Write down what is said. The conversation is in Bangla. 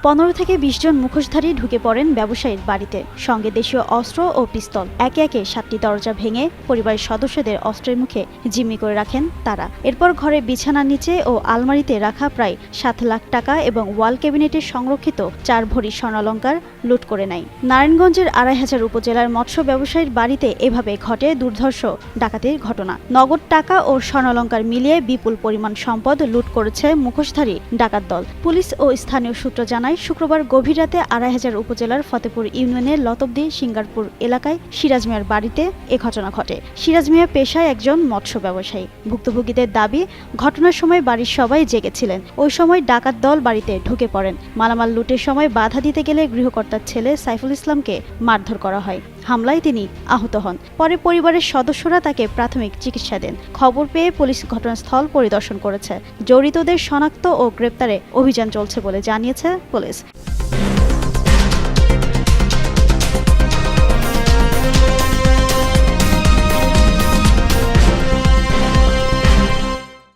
15 থেকে 20 জন মুখোশধারী ঢুকে পড়েন ব্যবসায়ীর বাড়িতে, সঙ্গে দেশীয় অস্ত্র ও পিস্তল। একে একে 7টি দরজা ভেঙে পরিবারের সদস্যদের অস্ত্রের মুখে জিম্মি করে রাখেন তারা। এরপর ঘরে বিছানার নিচে ও আলমারিতে রাখা প্রায় 7 লাখ টাকা এবং ওয়াল ক্যাবিনেটে সংরক্ষিত 4 ভরি স্বর্ণালংকার লুট করে নেয়। নারায়ণগঞ্জের 2500 উপজেলার মৎস্য ব্যবসায়ীর বাড়িতে এভাবে ঘটে দুর্ধর্ষ ডাকাতির ঘটনা। নগদ টাকা ও স্বর্ণালংকার মিলিয়ে বিপুল পরিমাণ সম্পদ লুট করেছে মুখোশধারী ডাকাত দল। পুলিশ ও স্থানীয় সূত্র জানায়, শুক্রবার গভীর রাতে 2500 উপজেলার ফতেপুর ইউনিয়নের লতবদি সিঙ্গারপুর এলাকায় সিরাজ মিয়ার বাড়িতে এ ঘটনা ঘটে। সিরাজ মিয়া পেশায় একজন মৎস্য ব্যবসায়ী। ভুক্তভোগীদের দাবি, ঘটনার সময় বাড়ির সবাই জেগেছিলেন। ওই সময় ডাকাত দল বাড়িতে ঢুকে পড়েন। মালামাল লুটের সময় বাধা দিতে গেলে গৃহকর্তার ছেলে সাইফুল ইসলামকে মারধর করা হয়। হামলায় তিনি আহত হন। পরে পরিবারের সদস্যরা তাকে প্রাথমিক চিকিৎসা দেন। খবর পেয়ে পুলিশ ঘটনাস্থল পরিদর্শন করেছে। জড়িতদের শনাক্ত ও গ্রেপ্তারে অভিযান চলছে বলে জানিয়েছে পুলিশ।